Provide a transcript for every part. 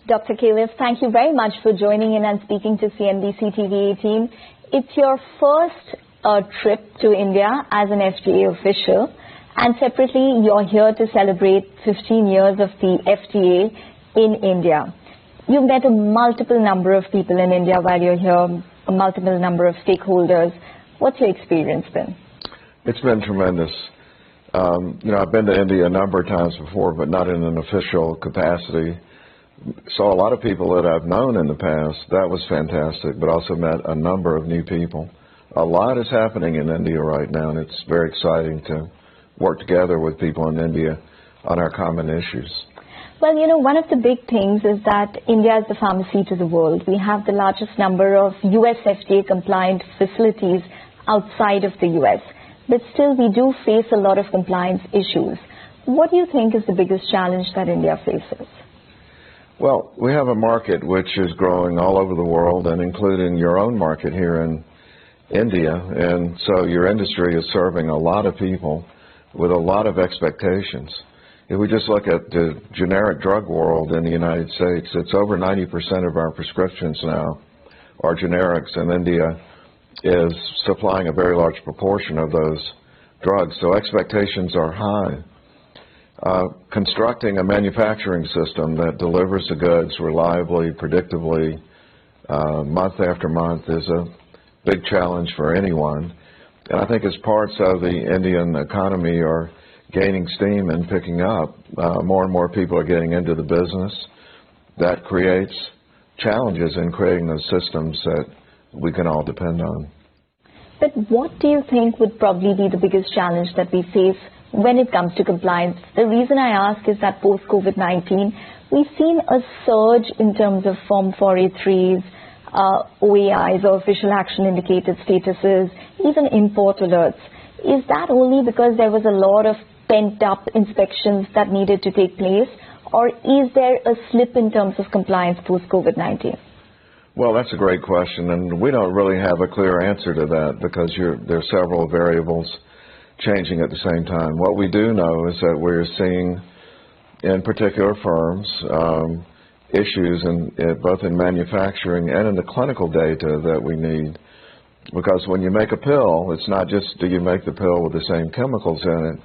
Dr. Califf, thank you very much for joining in and speaking to CNBC-TV18. It's your first trip to India as an FDA official, and separately you're here to celebrate 15 years of the FDA in India. You've met a multiple number of people in India while you're here, a multiple number of stakeholders. What's your experience been? It's been tremendous. I've been to India a number of times before, but not in an official capacity. Saw a lot of people that I've known in the past. That was fantastic, but also met a number of new people. A lot is happening in India right now, and it's very exciting to work together with people in India on our common issues. Well, one of the big things is that India is the pharmacy to the world. We have the largest number of US FDA compliant facilities outside of the US, but still we do face a lot of compliance issues. What do you think is the biggest challenge that India faces? Well, we have a market which is growing all over the world, and including your own market here in India, and so your industry is serving a lot of people with a lot of expectations. If we just look at the generic drug world in the United States, it's over 90% of our prescriptions now are generics, and India is supplying a very large proportion of those drugs, so expectations are high. Constructing a manufacturing system that delivers the goods reliably, predictably, month after month is a big challenge for anyone. And I think as parts of the Indian economy are gaining steam and picking up, more and more people are getting into the business. That creates challenges in creating those systems that we can all depend on. But what do you think would probably be the biggest challenge that we face when it comes to compliance? The reason I ask is that post-COVID-19, we've seen a surge in terms of Form 483s, OAIs, or official action indicated statuses, even import alerts. Is that only because there was a lot of pent-up inspections that needed to take place, or is there a slip in terms of compliance post-COVID-19? Well, that's a great question, and we don't really have a clear answer to that because there are several variables changing at the same time. What we do know is that we're seeing, in particular firms, issues both in manufacturing and in the clinical data that we need. Because when you make a pill, it's not just do you make the pill with the same chemicals in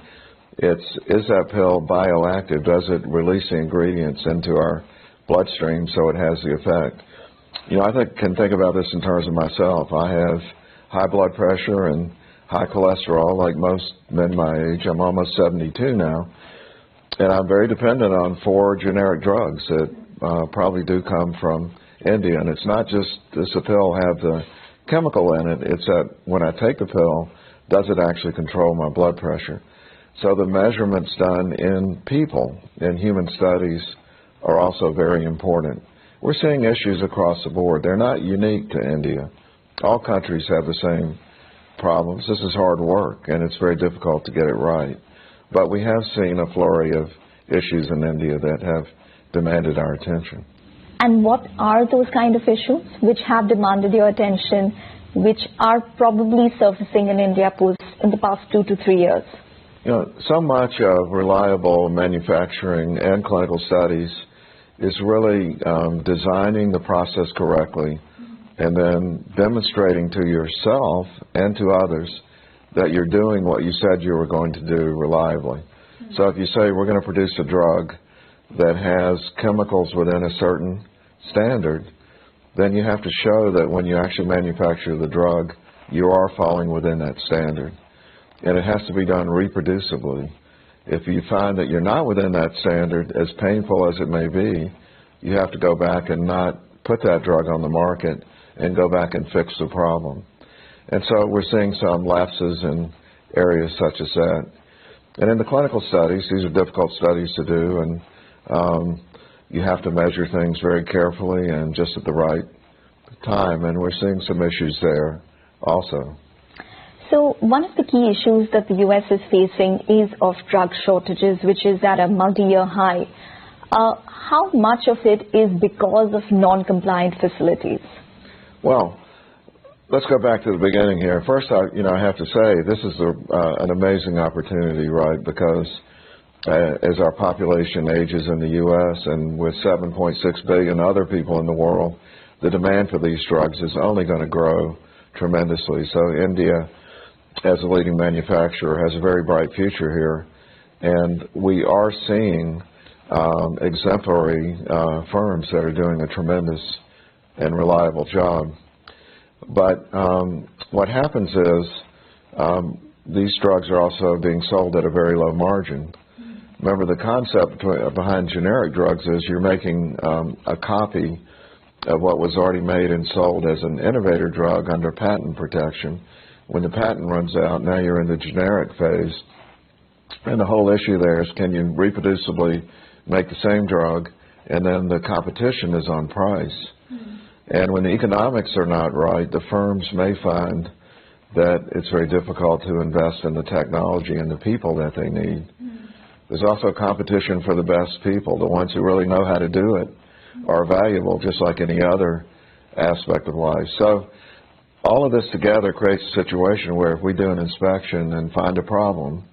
it, is that pill bioactive? Does it release the ingredients into our bloodstream so it has the effect? I can think about this in terms of myself. I have high blood pressure and high cholesterol, like most men my age. I'm almost 72 now, and I'm very dependent on 4 generic drugs that probably do come from India. And it's not just does the pill have the chemical in it, it's that when I take the pill, does it actually control my blood pressure? So the measurements done in people, in human studies, are also very important. We're seeing issues across the board. They're not unique to India. All countries have the same problems. This is hard work, and it's very difficult to get it right. But we have seen a flurry of issues in India that have demanded our attention. And what are those kind of issues which have demanded your attention, which are probably surfacing in India in the past 2 to 3 years? So much of reliable manufacturing and clinical studies is really designing the process correctly and then demonstrating to yourself and to others that you're doing what you said you were going to do reliably. So if you say we're going to produce a drug that has chemicals within a certain standard, then you have to show that when you actually manufacture the drug, you are falling within that standard. And it has to be done reproducibly. If you find that you're not within that standard, as painful as it may be, you have to go back and not put that drug on the market and go back and fix the problem. And so we're seeing some lapses in areas such as that. And in the clinical studies, these are difficult studies to do, and you have to measure things very carefully and just at the right time, and we're seeing some issues there also. So one of the key issues that the U.S. is facing is of drug shortages, which is at a multi-year high. How much of it is because of non-compliant facilities? Well, let's go back to the beginning here. First, I have to say this is an amazing opportunity, right? Because as our population ages in the U.S. and with 7.6 billion other people in the world, the demand for these drugs is only going to grow tremendously. So India, as a leading manufacturer, has a very bright future here. And we are seeing exemplary firms that are doing a tremendous and reliable job. But what happens is these drugs are also being sold at a very low margin. Remember, the concept behind generic drugs is you're making a copy of what was already made and sold as an innovator drug under patent protection. When the patent runs out, now you're in the generic phase. And the whole issue there is, can you reproducibly make the same drug, and then the competition is on price. And when the economics are not right, the firms may find that it's very difficult to invest in the technology and the people that they need. There's also competition for the best people. The ones who really know how to do it are valuable, just like any other aspect of life. So all of this together creates a situation where if we do an inspection and find a problem,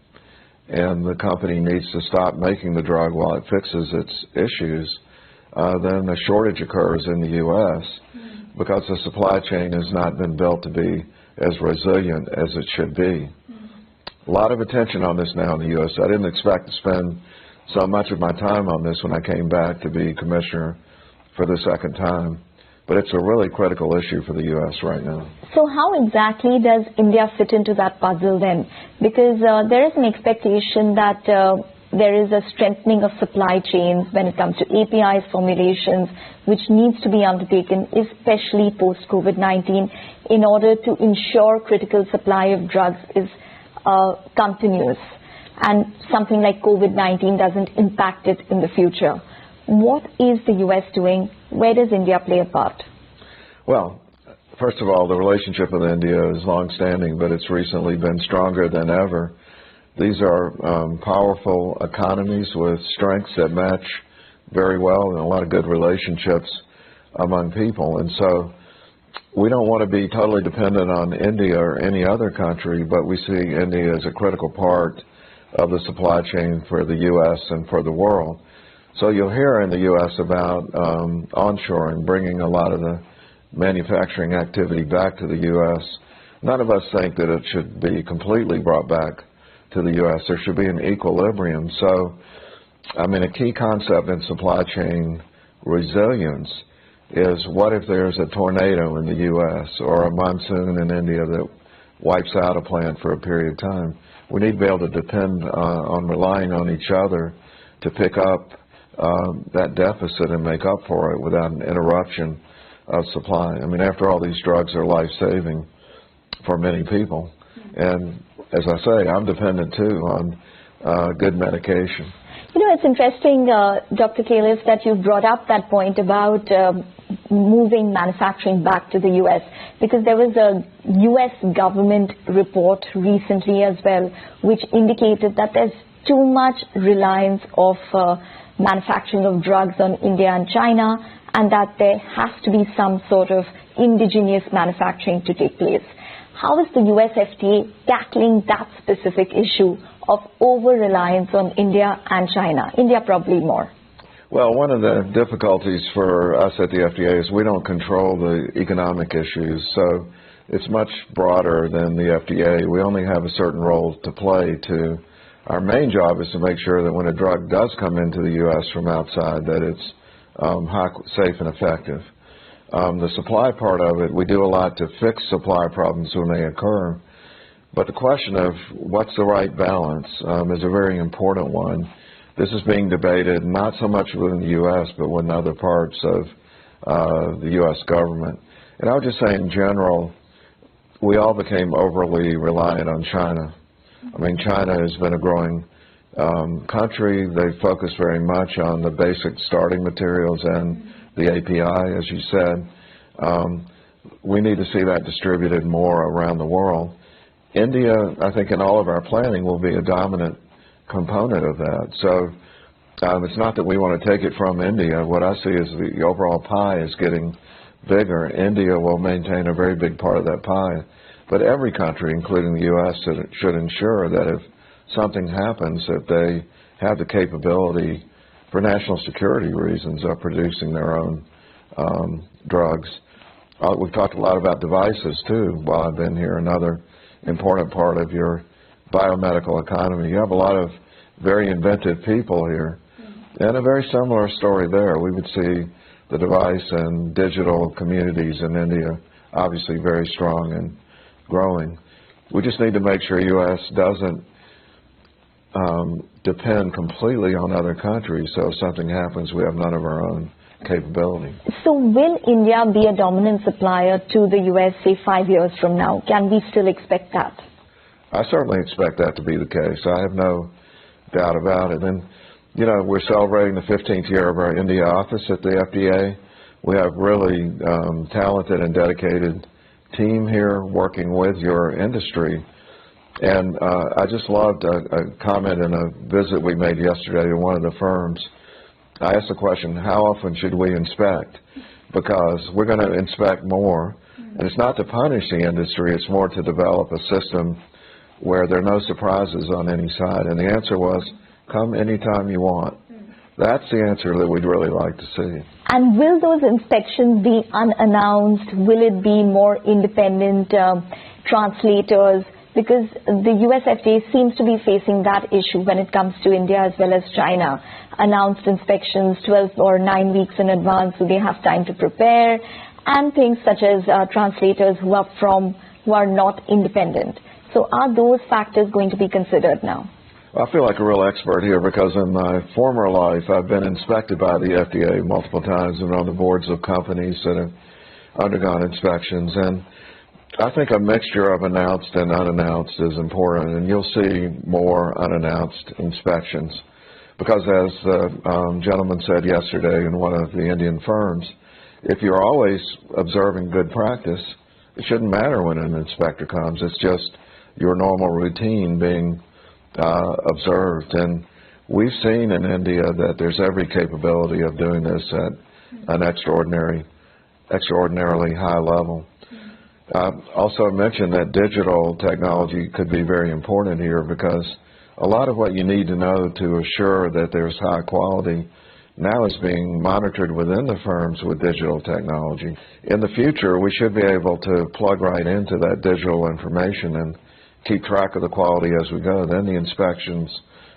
and the company needs to stop making the drug while it fixes its issues, then a shortage occurs in the U.S. because the supply chain has not been built to be as resilient as it should be. A lot of attention on this now in the U.S. I didn't expect to spend so much of my time on this when I came back to be commissioner for the second time. But it's a really critical issue for the U.S. right now. So how exactly does India fit into that puzzle then? Because there is an expectation that there is a strengthening of supply chains when it comes to APIs formulations, which needs to be undertaken, especially post-COVID-19, in order to ensure critical supply of drugs is continuous, and something like COVID-19 doesn't impact it in the future. What is the U.S. doing? Where does India play a part? Well, first of all, the relationship with India is long-standing, but it's recently been stronger than ever. These are powerful economies with strengths that match very well and a lot of good relationships among people. And so we don't want to be totally dependent on India or any other country, but we see India as a critical part of the supply chain for the U.S. and for the world. So you'll hear in the U.S. about onshoring, bringing a lot of the manufacturing activity back to the U.S. None of us think that it should be completely brought back to the U.S. There should be an equilibrium. So, I mean, a key concept in supply chain resilience is, what if there's a tornado in the U.S. or a monsoon in India that wipes out a plant for a period of time? We need to be able to depend on relying on each other to pick up that deficit and make up for it without an interruption of supply. I mean, after all, these drugs are life-saving for many people. And as I say, I'm dependent, too, on good medication. You know, it's interesting, Dr. Califf, that you brought up that point about moving manufacturing back to the U.S., because there was a U.S. government report recently as well, which indicated that there's too much reliance of manufacturing of drugs on India and China, and that there has to be some sort of indigenous manufacturing to take place. How is the US FDA tackling that specific issue of over-reliance on India and China? India probably more. Well, one of the difficulties for us at the FDA is we don't control the economic issues, so it's much broader than the FDA. We only have a certain role to play. Our main job is to make sure that when a drug does come into the U.S. from outside, that it's safe and effective. The supply part of it, we do a lot to fix supply problems when they occur. But the question of what's the right balance is a very important one. This is being debated not so much within the U.S., but within other parts of the U.S. government. And I would just say in general, we all became overly reliant on China. I mean, China has been a growing country. They focus very much on the basic starting materials and the API, as you said. We need to see that distributed more around the world. India, I think in all of our planning, will be a dominant component of that. So it's not that we want to take it from India. What I see is the overall pie is getting bigger. India will maintain a very big part of that pie. But every country, including the U.S., should ensure that if something happens, that they have the capability, for national security reasons, of producing their own drugs. We've talked a lot about devices, too, while I've been here, another important part of your biomedical economy. You have a lot of very inventive people here, and a very similar story there. We would see the device and digital communities in India obviously very strong and growing. We just need to make sure U.S. doesn't depend completely on other countries, so if something happens, we have none of our own capability. So will India be a dominant supplier to the U.S., say, 5 years from now? Can we still expect that? I certainly expect that to be the case. I have no doubt about it. And, you know, we're celebrating the 15th year of our India office at the FDA. We have really talented and dedicated team here working with your industry. And I just loved a comment in a visit we made yesterday to one of the firms. I asked the question, how often should we inspect? Because we're going to inspect more. And it's not to punish the industry, it's more to develop a system where there are no surprises on any side. And the answer was, come anytime you want. That's the answer that we'd really like to see. And will those inspections be unannounced? Will it be more independent translators? Because the US FDA seems to be facing that issue when it comes to India as well as China. Announced inspections 12 or 9 weeks in advance, so they have time to prepare, and things such as translators who are not independent. So are those factors going to be considered now? I feel like a real expert here because in my former life I've been inspected by the FDA multiple times and on the boards of companies that have undergone inspections. And I think a mixture of announced and unannounced is important, and you'll see more unannounced inspections. Because as the gentleman said yesterday in one of the Indian firms, if you're always observing good practice, it shouldn't matter when an inspector comes. It's just your normal routine being observed. And we've seen in India that there's every capability of doing this at an extraordinarily high level. Also mentioned that digital technology could be very important here because a lot of what you need to know to assure that there's high quality now is being monitored within the firms with digital technology. In the future, we should be able to plug right into that digital information and keep track of the quality as we go. Then the inspections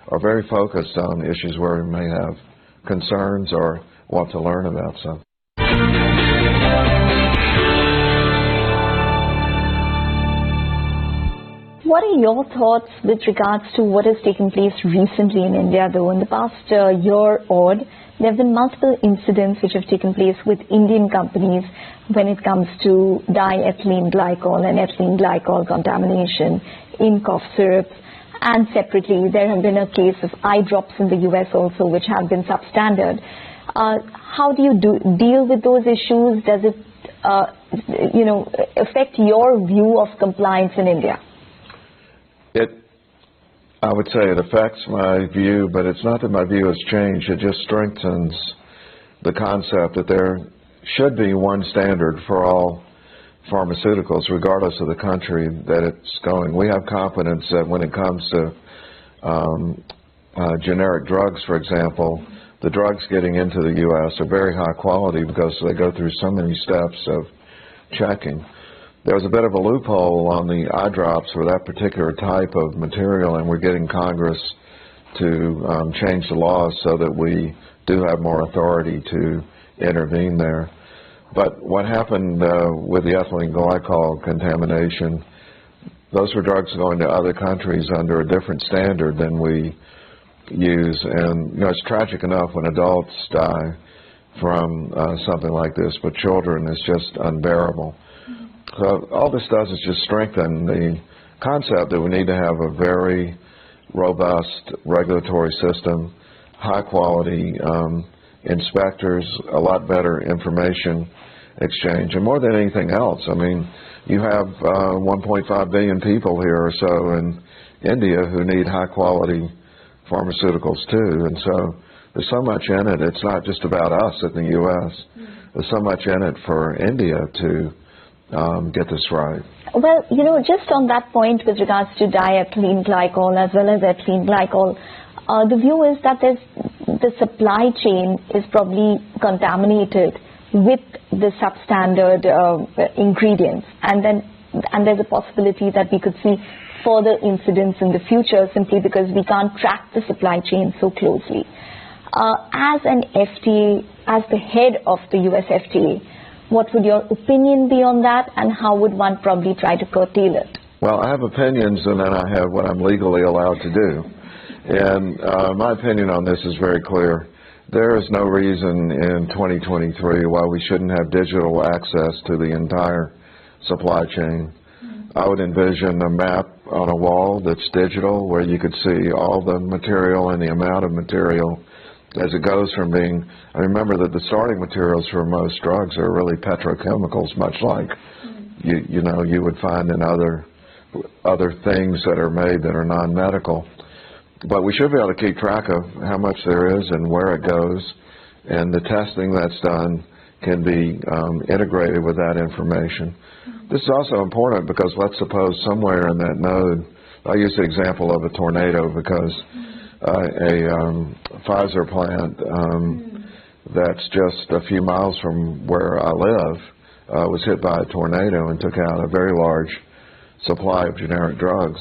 are very focused on issues where we may have concerns or want to learn about something. What are your thoughts with regards to what has taken place recently in India, though? In the past year odd, there have been multiple incidents which have taken place with Indian companies when it comes to diethylene glycol and ethylene glycol contamination in cough syrups. And separately, there have been a case of eye drops in the US also, which have been substandard. How do you deal with those issues? Does it, affect your view of compliance in India? I would say it affects my view, but it's not that my view has changed. It just strengthens the concept that there should be one standard for all pharmaceuticals, regardless of the country that it's going. We have confidence that when it comes to generic drugs, for example, the drugs getting into the U.S. are very high quality because they go through so many steps of checking. There was a bit of a loophole on the eye drops for that particular type of material, and we're getting Congress to change the laws so that we do have more authority to intervene there. But what happened with the ethylene glycol contamination, those were drugs going to other countries under a different standard than we use. And, it's tragic enough when adults die from something like this, but children is just unbearable. So all this does is just strengthen the concept that we need to have a very robust regulatory system, high quality inspectors, a lot better information exchange, and more than anything else, I mean, you have 1.5 billion people here or so in India who need high quality pharmaceuticals too, and so there's so much in it. It's not just about us in the U.S. There's so much in it for India to get this right. Well, just on that point with regards to diethylene glycol as well as ethylene glycol, the view is that the supply chain is probably contaminated with the substandard ingredients, and there's a possibility that we could see further incidents in the future simply because we can't track the supply chain so closely. As an FDA, as the head of the US FDA, what would your opinion be on that, and how would one probably try to curtail it? Well, I have opinions, and then I have what I'm legally allowed to do. And my opinion on this is very clear. There is no reason in 2023 why we shouldn't have digital access to the entire supply chain. I would envision a map on a wall that's digital where you could see all the material and the amount of material as it goes from being, I remember that the starting materials for most drugs are really petrochemicals, much like you would find in other things that are made that are non-medical. But we should be able to keep track of how much there is and where it goes, and the testing that's done can be integrated with that information. This is also important because let's suppose somewhere in that node, I use the example of a tornado because a Pfizer plant that's just a few miles from where I live was hit by a tornado and took out a very large supply of generic drugs.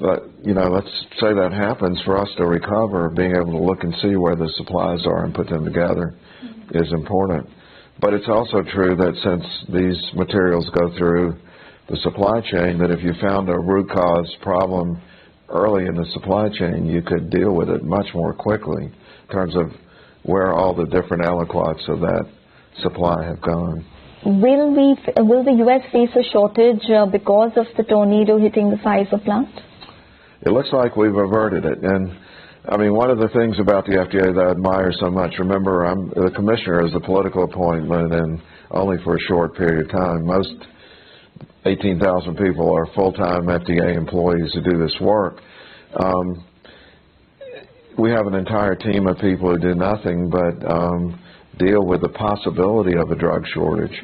But, let's say that happens. For us to recover, being able to look and see where the supplies are and put them together is important. But it's also true that since these materials go through the supply chain, that if you found a root cause problem early in the supply chain, you could deal with it much more quickly in terms of where all the different aliquots of that supply have gone. Will the U.S. face a shortage because of the tornado hitting the Pfizer plant? It looks like we've averted it. And, I mean, one of the things about the FDA that I admire so much, remember, the commissioner is a political appointment and only for a short period of time. Most 18,000 people are full-time FDA employees who do this work. We have an entire team of people who do nothing but deal with the possibility of a drug shortage.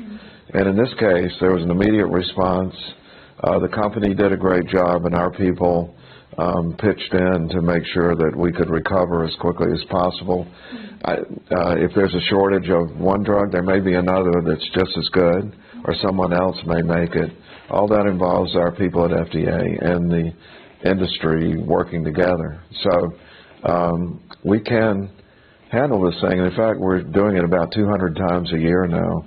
And in this case, there was an immediate response. The company did a great job, and our people pitched in to make sure that we could recover as quickly as possible. If there's a shortage of one drug, there may be another that's just as good, or someone else may make it. All that involves our people at FDA and the industry working together. So we can handle this thing. In fact, we're doing it about 200 times a year now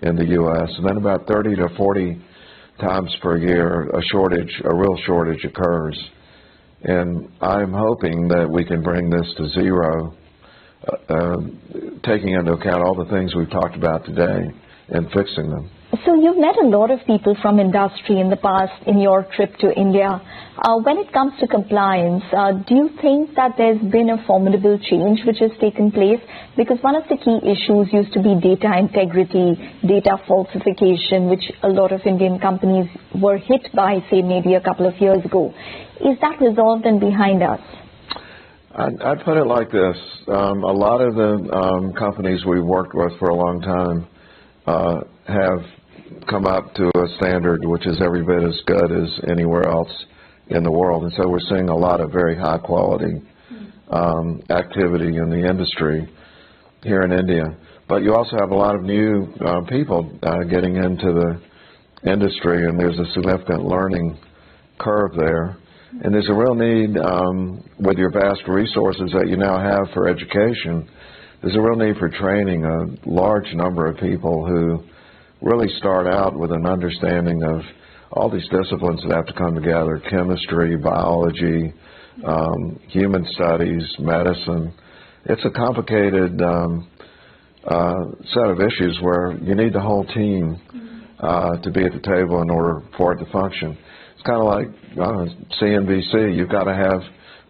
in the U.S., and then about 30 to 40 times per year a real shortage occurs. And I'm hoping that we can bring this to zero, taking into account all the things we've talked about today and fixing them. So you've met a lot of people from industry in the past in your trip to India. When it comes to compliance, do you think that there's been a formidable change which has taken place? Because one of the key issues used to be data integrity, data falsification, which a lot of Indian companies were hit by, say, maybe a couple of years ago. Is that resolved and behind us? I'd put it like this. A lot of the companies we've worked with for a long time have come up to a standard which is every bit as good as anywhere else in the world. And so we're seeing a lot of very high quality activity in the industry here in India. But you also have a lot of new people getting into the industry, and there's a significant learning curve there. And there's a real need, with your vast resources that you now have for education, there's a real need for training a large number of people who really start out with an understanding of all these disciplines that have to come together: chemistry, biology, human studies, medicine. It's a complicated set of issues where you need the whole team to be at the table in order for it to function. It's kind of like CNBC. You've got to have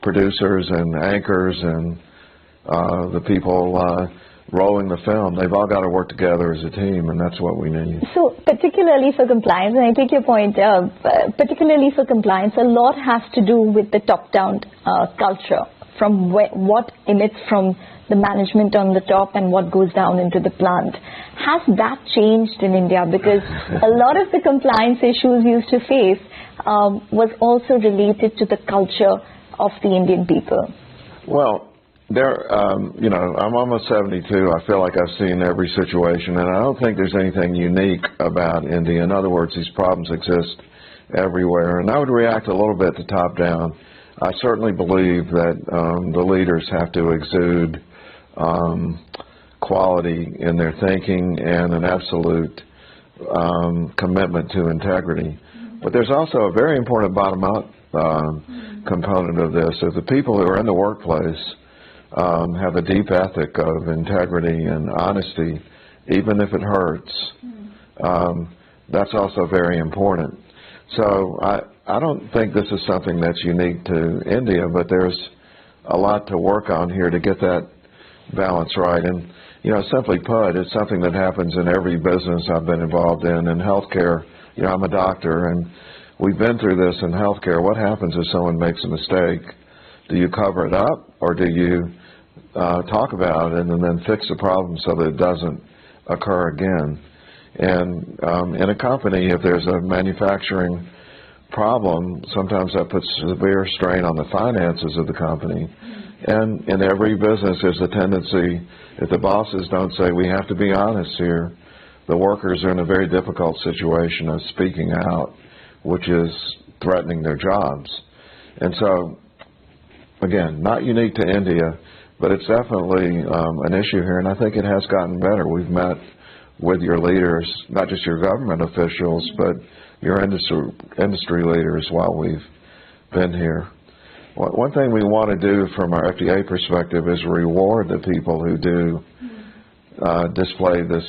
producers and anchors and the people rolling the film. They've all got to work together as a team, and that's what we need. So particularly for compliance, and I take your point, particularly for compliance, a lot has to do with the top-down culture from what emits from the management on the top and what goes down into the plant. Has that changed in India? Because a lot of the compliance issues you used to face was also related to the culture of the Indian people. Well, I'm almost 72. I feel like I've seen every situation, and I don't think there's anything unique about India. In other words, these problems exist everywhere. And I would react a little bit to top-down. I certainly believe that the leaders have to exude quality in their thinking and an absolute commitment to integrity. But there's also a very important bottom-up component of this. If the people who are in the workplace have a deep ethic of integrity and honesty, even if it hurts, that's also very important. So I don't think this is something that's unique to India, but there's a lot to work on here to get that balance right. And, simply put, it's something that happens in every business I've been involved in. In healthcare, I'm a doctor, and we've been through this in healthcare. What happens if someone makes a mistake? Do you cover it up, or do you talk about it and then fix the problem so that it doesn't occur again? And in a company, if there's a manufacturing problem, sometimes that puts severe strain on the finances of the company. And in every business, there's a tendency, if the bosses don't say, we have to be honest here, the workers are in a very difficult situation of speaking out, which is threatening their jobs. And so, again, not unique to India, but it's definitely an issue here, and I think it has gotten better. We've met with your leaders, not just your government officials, but your industry leaders while we've been here. One thing we want to do from our FDA perspective is reward the people who do display this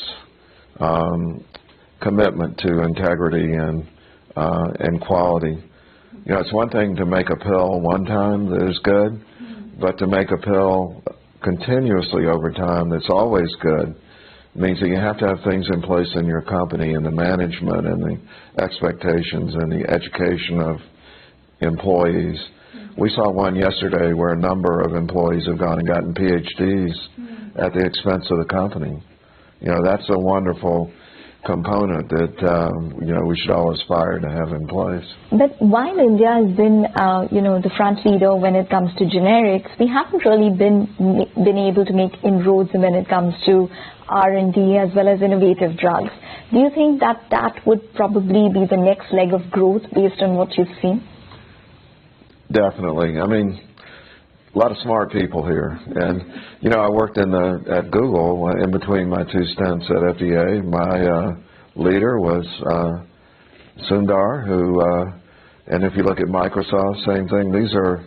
commitment to integrity and quality. It's one thing to make a pill one time that is good, but to make a pill continuously over time that's always good means that you have to have things in place in your company, and the management and the expectations and the education of employees. We saw one yesterday where a number of employees have gone and gotten PhDs at the expense of the company. That's a wonderful component that we should all aspire to have in place. But while India has been the front leader when it comes to generics, we haven't really been able to make inroads when it comes to R&D as well as innovative drugs. Do you think that would probably be the next leg of growth based on what you've seen? Definitely. I mean, a lot of smart people here. And, I worked at Google in between my two stints at FDA. My leader was Sundar, who, and if you look at Microsoft, same thing. These are,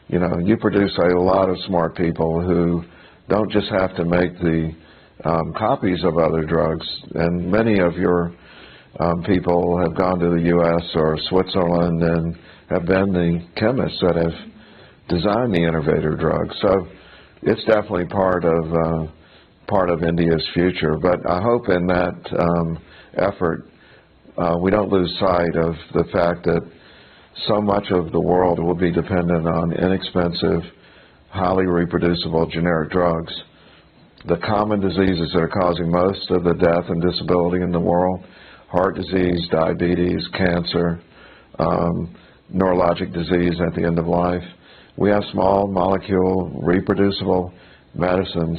you produce a lot of smart people who don't just have to make the copies of other drugs. And many of your people have gone to the U.S. or Switzerland and have been the chemists that have designed the innovator drugs. So it's definitely part of India's future. But I hope in that effort we don't lose sight of the fact that so much of the world will be dependent on inexpensive, highly reproducible generic drugs. The common diseases that are causing most of the death and disability in the world, heart disease, diabetes, cancer, neurologic disease at the end of life. We have small molecule reproducible medicines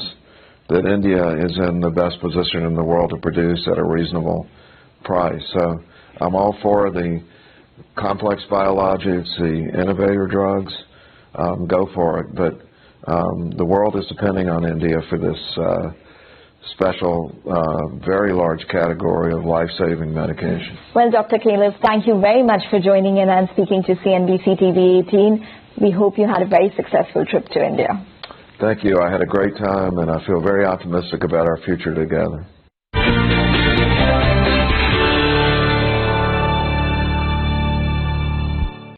that India is in the best position in the world to produce at a reasonable price. So I'm all for the complex biologics, the innovator drugs, go for it. But the world is depending on India for this special, very large category of life-saving medication. Well, Dr. Califf, thank you very much for joining in and speaking to CNBC-TV18. We hope you had a very successful trip to India. Thank you. I had a great time, and I feel very optimistic about our future together.